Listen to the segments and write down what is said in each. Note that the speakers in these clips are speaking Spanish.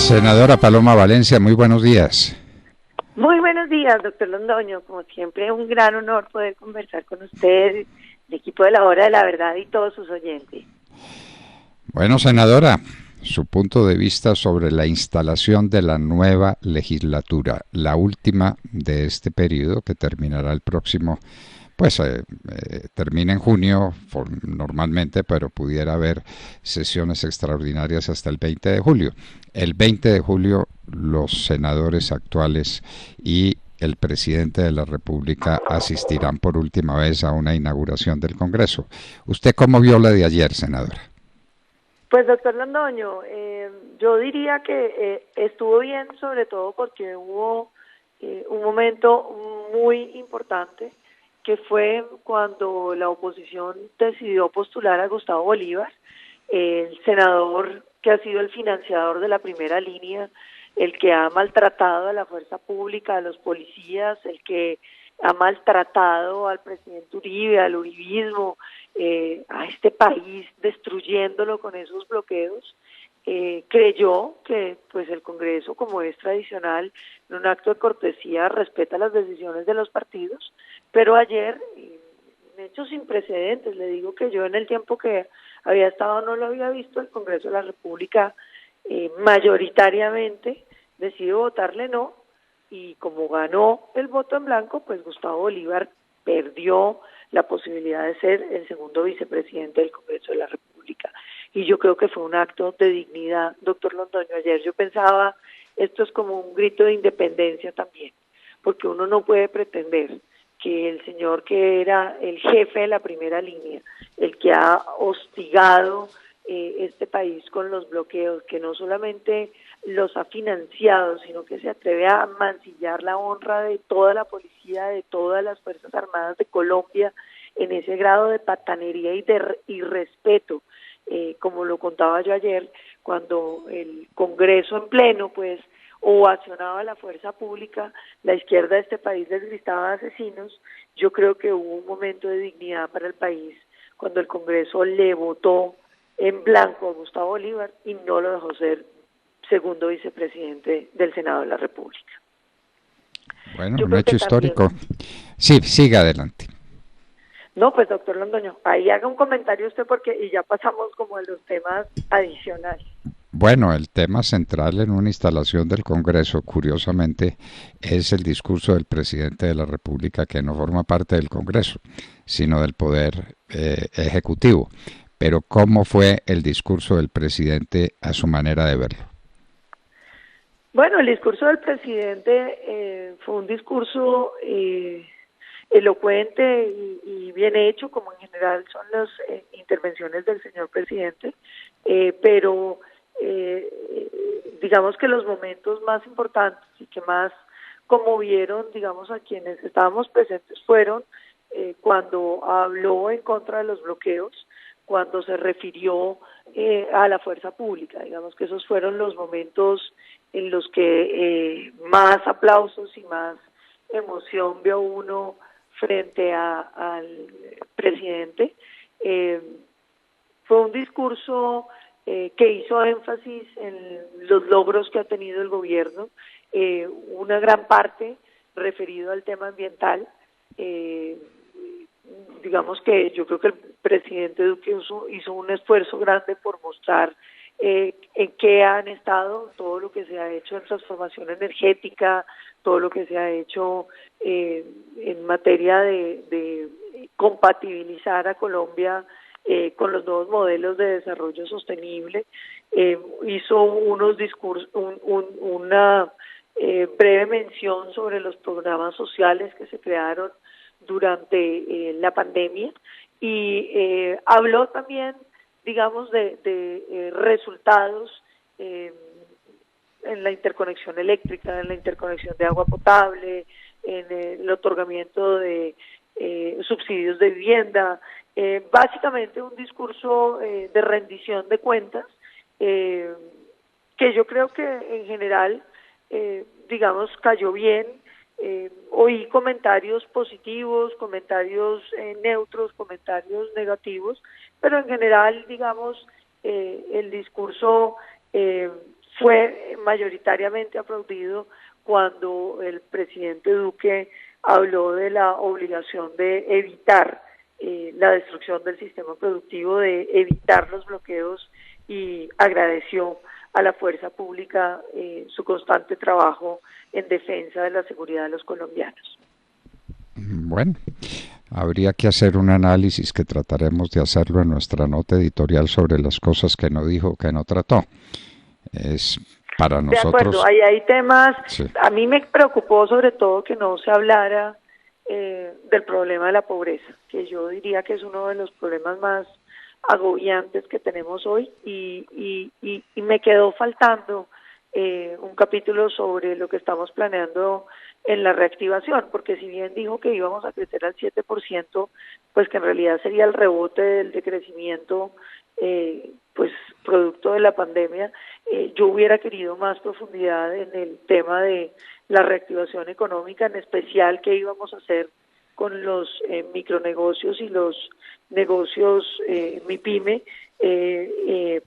Senadora Paloma Valencia, muy buenos días. Muy buenos días, doctor Londoño. Como siempre, un gran honor poder conversar con usted, el equipo de la Hora de la Verdad y todos sus oyentes. Bueno, senadora, su punto de vista sobre la instalación de la nueva legislatura, la última de este periodo que terminará el próximo, termina en junio normalmente, pero pudiera haber sesiones extraordinarias hasta el 20 de julio. El 20 de julio los senadores actuales y el presidente de la República asistirán por última vez a una inauguración del Congreso. ¿Usted cómo vio la de ayer, senadora? Pues, doctor Londoño, yo diría que estuvo bien, sobre todo porque hubo un momento muy importante, que fue cuando la oposición decidió postular a Gustavo Bolívar, el senador que ha sido el financiador de la primera línea, el que ha maltratado a la fuerza pública, a los policías, el que ha maltratado al presidente Uribe, al uribismo, a este país, destruyéndolo con esos bloqueos. Creyó que pues el Congreso, como es tradicional, en un acto de cortesía respeta las decisiones de los partidos, pero ayer, en hechos sin precedentes, le digo que yo en el tiempo que había estado no lo había visto, el Congreso de la República mayoritariamente decidió votarle no, y como ganó el voto en blanco, pues Gustavo Bolívar perdió la posibilidad de ser el segundo vicepresidente del Congreso de la República. Y yo creo que fue un acto de dignidad, doctor Londoño. Ayer yo pensaba, esto es como un grito de independencia también, porque uno no puede pretender que el señor que era el jefe de la primera línea, el que ha hostigado este país con los bloqueos, que no solamente los ha financiado, sino que se atreve a mancillar la honra de toda la policía, de todas las Fuerzas Armadas de Colombia, en ese grado de patanería y de irrespeto, como lo contaba yo ayer, cuando el Congreso en pleno, pues, ovacionaba a la fuerza pública, la izquierda de este país les gritaba asesinos. Yo creo que hubo un momento de dignidad para el país cuando el Congreso le votó en blanco a Gustavo Bolívar y no lo dejó ser segundo vicepresidente del Senado de la República. Bueno, Yo un creo hecho que también... histórico. Sí, siga adelante. No, pues doctor Londoño, ahí haga un comentario usted porque y ya pasamos como a los temas adicionales. Bueno, el tema central en una instalación del Congreso, curiosamente, es el discurso del presidente de la República, que no forma parte del Congreso, sino del Poder Ejecutivo. Pero ¿cómo fue el discurso del presidente a su manera de verlo? Bueno, el discurso del presidente fue un discurso elocuente y bien hecho, como en general son las intervenciones del señor presidente, pero digamos que los momentos más importantes y que más conmovieron, digamos, a quienes estábamos presentes fueron cuando habló en contra de los bloqueos, cuando se refirió a la fuerza pública. Digamos que esos fueron los momentos en los que más aplausos y más emoción vio uno frente al presidente. Fue un discurso que hizo énfasis en los logros que ha tenido el gobierno, una gran parte referido al tema ambiental. Digamos que yo creo que el presidente Duque hizo un esfuerzo grande por mostrar en qué han estado, todo lo que se ha hecho en transformación energética, todo lo que se ha hecho en materia de compatibilizar a Colombia con los nuevos modelos de desarrollo sostenible. Hizo unos discursos, una breve mención sobre los programas sociales que se crearon durante la pandemia y habló también, digamos, de resultados en la interconexión eléctrica, en la interconexión de agua potable, en el otorgamiento de subsidios de vivienda, básicamente un discurso de rendición de cuentas que yo creo que en general, digamos, cayó bien. Oí comentarios positivos, comentarios neutros, comentarios negativos, pero en general, digamos, el discurso fue mayoritariamente aplaudido cuando el presidente Duque habló de la obligación de evitar la destrucción del sistema productivo, de evitar los bloqueos, y agradeció a la fuerza pública su constante trabajo en defensa de la seguridad de los colombianos. Bueno, habría que hacer un análisis que trataremos de hacerlo en nuestra nota editorial sobre las cosas que no dijo, que no trató. Es para nosotros. De acuerdo, ahí hay temas. Sí. A mí me preocupó sobre todo que no se hablara del problema de la pobreza, que yo diría que es uno de los problemas más agobiantes que tenemos hoy, y me quedó faltando un capítulo sobre lo que estamos planeando en la reactivación, porque si bien dijo que íbamos a crecer al 7%, pues que en realidad sería el rebote del decrecimiento, pues producto de la pandemia, yo hubiera querido más profundidad en el tema de la reactivación económica, en especial qué íbamos a hacer con los micronegocios y los negocios MIPYME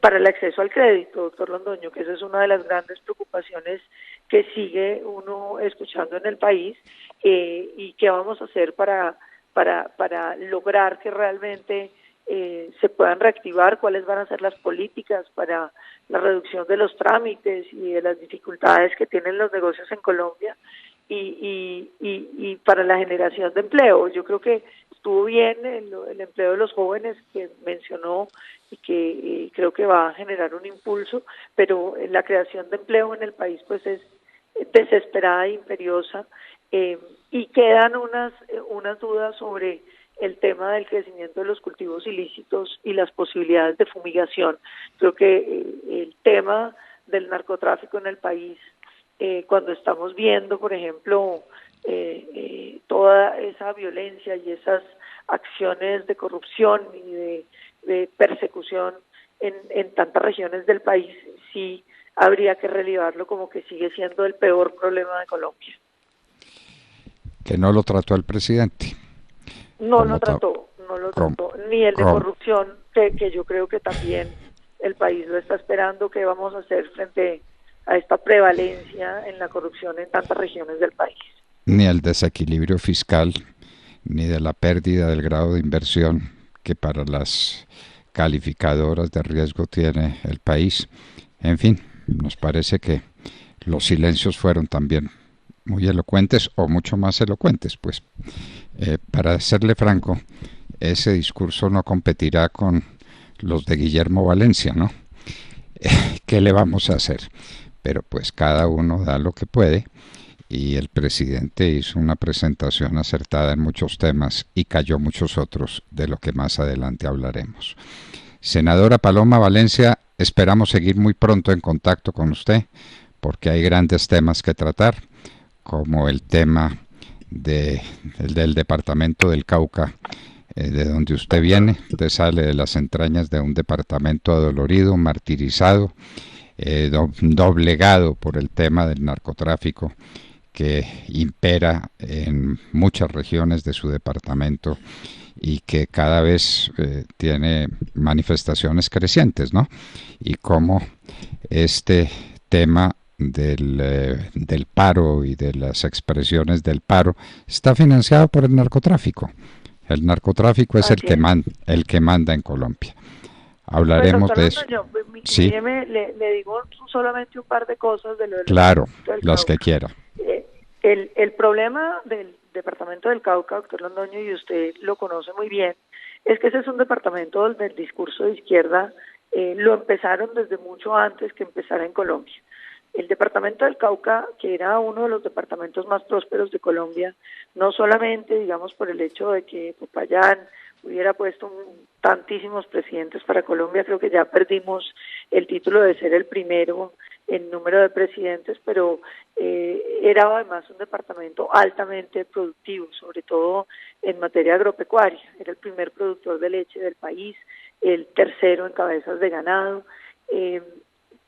para el acceso al crédito, doctor Londoño, que esa es una de las grandes preocupaciones que sigue uno escuchando en el país, y qué vamos a hacer para lograr que realmente se puedan reactivar, cuáles van a ser las políticas para la reducción de los trámites y de las dificultades que tienen los negocios en Colombia, y para la generación de empleo. Yo creo que estuvo bien el empleo de los jóvenes que mencionó, y que creo que va a generar un impulso, pero la creación de empleo en el país pues es desesperada e imperiosa, y quedan unas dudas sobre el tema del crecimiento de los cultivos ilícitos y las posibilidades de fumigación. Creo que el tema del narcotráfico en el país, cuando estamos viendo, por ejemplo, toda esa violencia y esas acciones de corrupción y de persecución en tantas regiones del país, sí habría que relevarlo como que sigue siendo el peor problema de Colombia. Que no lo trató el presidente. No lo trató, ni el de corrupción, que yo creo que también el país lo está esperando. ¿Qué vamos a hacer frente a esta prevalencia en la corrupción en tantas regiones del país? Ni el desequilibrio fiscal, ni de la pérdida del grado de inversión que para las calificadoras de riesgo tiene el país. En fin, nos parece que los silencios fueron también muy elocuentes, o mucho más elocuentes, pues. Para serle franco, ese discurso no competirá con los de Guillermo Valencia, ¿no? ¿Qué le vamos a hacer? Pero pues cada uno da lo que puede, y el presidente hizo una presentación acertada en muchos temas y cayó muchos otros, de lo que más adelante hablaremos. Senadora Paloma Valencia, esperamos seguir muy pronto en contacto con usted, porque hay grandes temas que tratar, como el tema del departamento del Cauca, de donde usted viene. Usted sale de las entrañas de un departamento adolorido, martirizado, doblegado por el tema del narcotráfico que impera en muchas regiones de su departamento y que cada vez tiene manifestaciones crecientes, ¿no? Y cómo este tema del paro y de las expresiones del paro está financiado por el narcotráfico. El narcotráfico es el que manda en Colombia. Hablaremos de eso. Sí. Le digo solamente un par de cosas de lo del Claro, las que quiera. El problema del departamento del Cauca, doctor Londoño, y usted lo conoce muy bien, es que ese es un departamento donde el discurso de izquierda lo empezaron desde mucho antes que empezara en Colombia. El departamento del Cauca, que era uno de los departamentos más prósperos de Colombia, no solamente, digamos, por el hecho de que Popayán hubiera puesto tantísimos presidentes para Colombia, creo que ya perdimos el título de ser el primero en número de presidentes, pero era además un departamento altamente productivo, sobre todo en materia agropecuaria. Era el primer productor de leche del país, el tercero en cabezas de ganado.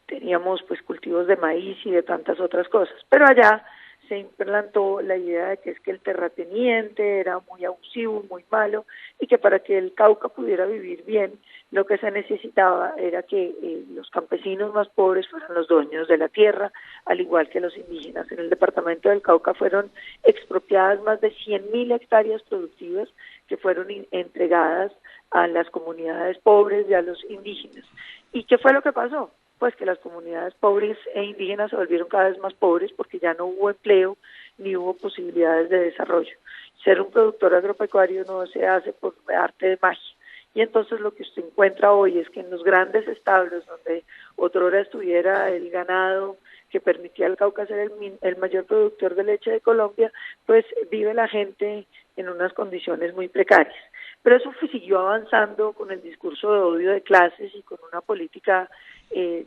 Teníamos pues cultivos de maíz y de tantas otras cosas, pero allá se implantó la idea de que es que el terrateniente era muy abusivo, muy malo, y que para que el Cauca pudiera vivir bien, lo que se necesitaba era que los campesinos más pobres fueran los dueños de la tierra, al igual que los indígenas. En el departamento del Cauca fueron expropiadas más de 100.000 hectáreas productivas que fueron entregadas a las comunidades pobres y a los indígenas. ¿Y qué fue lo que pasó? Pues que las comunidades pobres e indígenas se volvieron cada vez más pobres porque ya no hubo empleo ni hubo posibilidades de desarrollo. Ser un productor agropecuario no se hace por arte de magia. Y entonces lo que usted encuentra hoy es que en los grandes establos donde otrora estuviera el ganado que permitía al Cauca ser el mayor productor de leche de Colombia, pues vive la gente en unas condiciones muy precarias. Pero eso siguió avanzando con el discurso de odio de clases y con una política,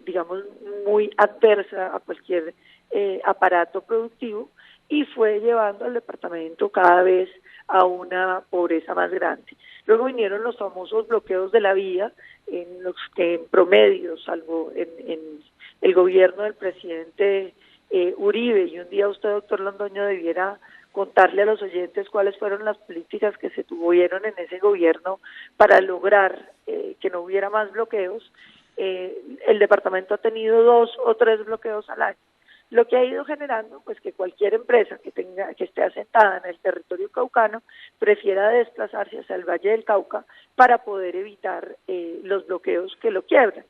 digamos, muy adversa a cualquier aparato productivo, y fue llevando al departamento cada vez a una pobreza más grande. Luego vinieron los famosos bloqueos de la vía, en los que en promedio, salvo en el gobierno del presidente Uribe, y un día usted, doctor Londoño, debiera contarle a los oyentes cuáles fueron las políticas que se tuvieron en ese gobierno para lograr que no hubiera más bloqueos. El departamento ha tenido 2 o 3 bloqueos al año, lo que ha ido generando pues que cualquier empresa que esté asentada en el territorio caucano prefiera desplazarse hacia el Valle del Cauca para poder evitar los bloqueos que lo quiebran.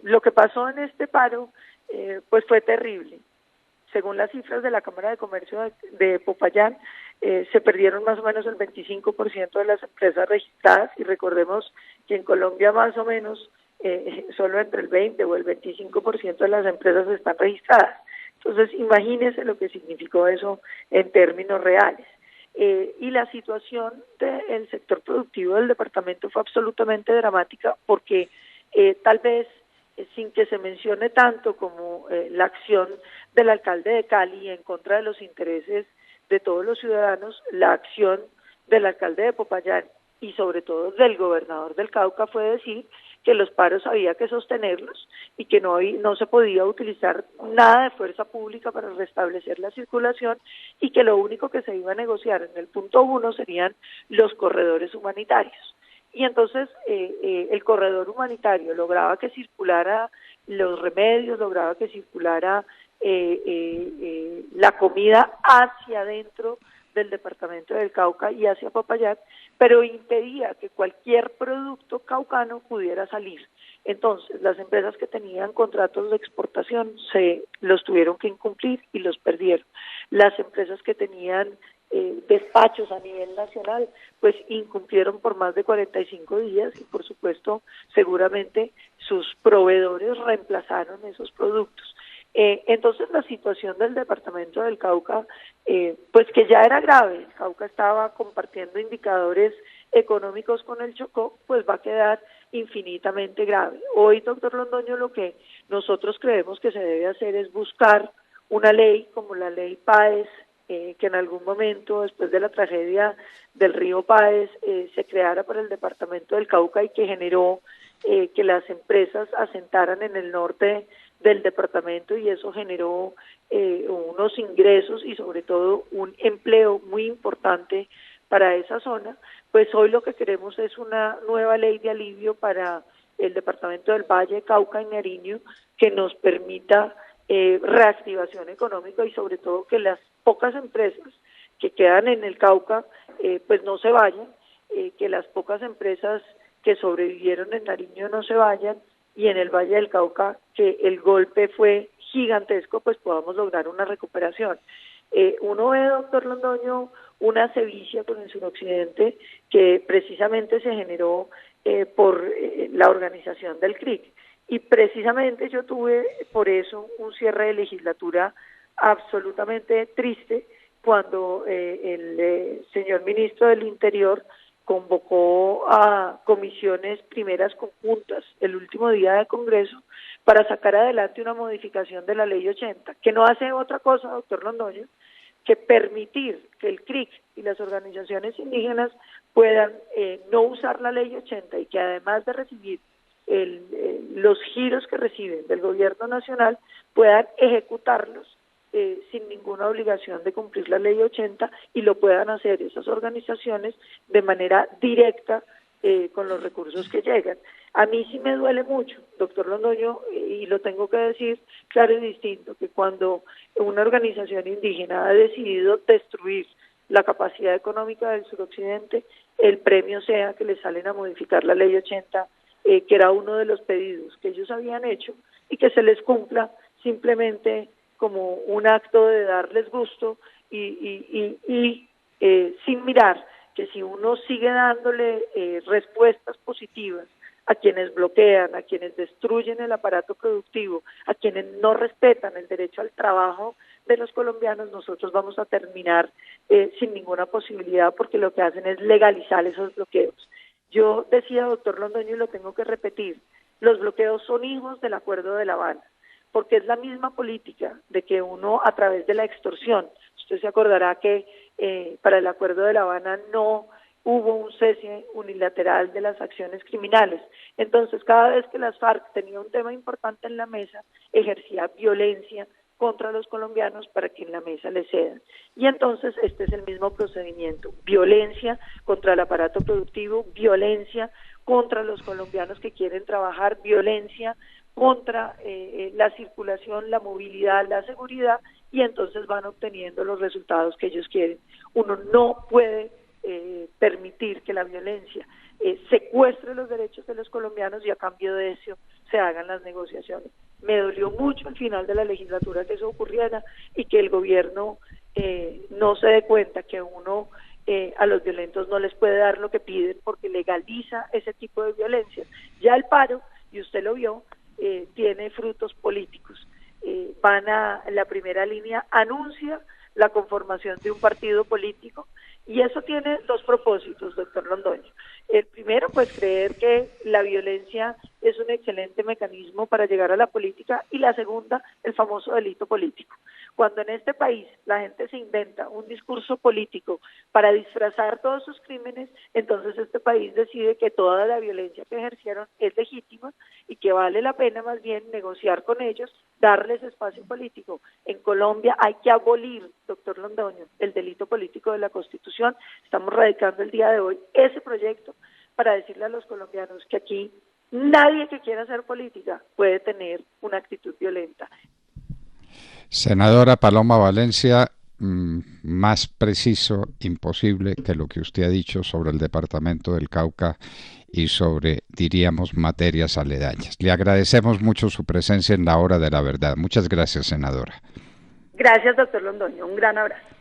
Lo que pasó en este paro pues fue terrible. Según las cifras de la Cámara de Comercio de Popayán, se perdieron más o menos el 25% de las empresas registradas, y recordemos que en Colombia más o menos solo entre el 20 o el 25% de las empresas están registradas. Entonces, imagínense lo que significó eso en términos reales. Y la situación del sector productivo del departamento fue absolutamente dramática porque tal vez sin que se mencione tanto como la acción del alcalde de Cali en contra de los intereses de todos los ciudadanos, la acción del alcalde de Popayán y sobre todo del gobernador del Cauca fue decir que los paros había que sostenerlos y que no se podía utilizar nada de fuerza pública para restablecer la circulación, y que lo único que se iba a negociar en el punto 1 serían los corredores humanitarios. Y entonces el corredor humanitario lograba que circulara los remedios, lograba que circulara la comida hacia adentro del departamento del Cauca y hacia Popayán, pero impedía que cualquier producto caucano pudiera salir. Entonces, las empresas que tenían contratos de exportación los tuvieron que incumplir y los perdieron. Las empresas que tenían despachos a nivel nacional, pues incumplieron por más de 45 días y por supuesto seguramente sus proveedores reemplazaron esos productos. Entonces la situación del departamento del Cauca, pues que ya era grave, el Cauca estaba compartiendo indicadores económicos con el Chocó, pues va a quedar infinitamente grave. Hoy, doctor Londoño, lo que nosotros creemos que se debe hacer es buscar una ley como la ley Páez, que en algún momento, después de la tragedia del río Páez, se creara para el departamento del Cauca y que generó que las empresas asentaran en el norte del departamento, y eso generó unos ingresos y sobre todo un empleo muy importante para esa zona. Pues hoy lo que queremos es una nueva ley de alivio para el departamento del Valle, Cauca y Nariño, que nos permita reactivación económica y sobre todo que las pocas empresas que quedan en el Cauca pues no se vayan, que las pocas empresas que sobrevivieron en Nariño no se vayan, y en el Valle del Cauca, que el golpe fue gigantesco, pues podamos lograr una recuperación. Uno ve, doctor Londoño, una sevicia con el suroccidente que precisamente se generó por la organización del CRIC. Y precisamente yo tuve por eso un cierre de legislatura absolutamente triste cuando el señor ministro del Interior convocó a comisiones primeras conjuntas el último día de Congreso para sacar adelante una modificación de la Ley 80, que no hace otra cosa, doctor Londoño, que permitir que el CRIC y las organizaciones indígenas puedan no usar la Ley 80 y que además de recibir los giros que reciben del gobierno nacional puedan ejecutarlos sin ninguna obligación de cumplir la ley 80 y lo puedan hacer esas organizaciones de manera directa con los recursos que llegan. A mí sí me duele mucho, doctor Londoño, y lo tengo que decir claro y distinto, que cuando una organización indígena ha decidido destruir la capacidad económica del suroccidente, el premio sea que le salen a modificar la ley 80, que era uno de los pedidos que ellos habían hecho, y que se les cumpla simplemente como un acto de darles gusto y sin mirar que si uno sigue dándole respuestas positivas a quienes bloquean, a quienes destruyen el aparato productivo, a quienes no respetan el derecho al trabajo de los colombianos, nosotros vamos a terminar sin ninguna posibilidad, porque lo que hacen es legalizar esos bloqueos. Yo decía, doctor Londoño, y lo tengo que repetir, los bloqueos son hijos del Acuerdo de La Habana, porque es la misma política de que uno, a través de la extorsión, usted se acordará que para el Acuerdo de La Habana no hubo un cese unilateral de las acciones criminales. Entonces, cada vez que las FARC tenía un tema importante en la mesa, ejercía violencia contra los colombianos para que en la mesa le cedan. Y entonces este es el mismo procedimiento: violencia contra el aparato productivo, violencia contra los colombianos que quieren trabajar, violencia contra la circulación, la movilidad, la seguridad, y entonces van obteniendo los resultados que ellos quieren. Uno no puede permitir que la violencia secuestre los derechos de los colombianos y a cambio de eso se hagan las negociaciones. Me dolió mucho al final de la legislatura que eso ocurriera y que el gobierno no se dé cuenta que uno a los violentos no les puede dar lo que piden, porque legaliza ese tipo de violencia. Ya el paro, y usted lo vio, tiene frutos políticos. Van a la primera línea, anuncia la conformación de un partido político, y eso tiene dos propósitos, doctor Londoño. El primero, pues creer que la violencia es un excelente mecanismo para llegar a la política, y la segunda, el famoso delito político. Cuando en este país la gente se inventa un discurso político para disfrazar todos sus crímenes, entonces este país decide que toda la violencia que ejercieron es legítima y que vale la pena más bien negociar con ellos, darles espacio político. En Colombia hay que abolir, doctor Londoño, el delito político de la Constitución. Estamos radicando el día de hoy ese proyecto para decirle a los colombianos que aquí nadie que quiera hacer política puede tener una actitud violenta. Senadora Paloma Valencia, más preciso imposible que lo que usted ha dicho sobre el departamento del Cauca y sobre, diríamos, materias aledañas. Le agradecemos mucho su presencia en la Hora de la Verdad. Muchas gracias, senadora. Gracias, doctor Londoño. Un gran abrazo.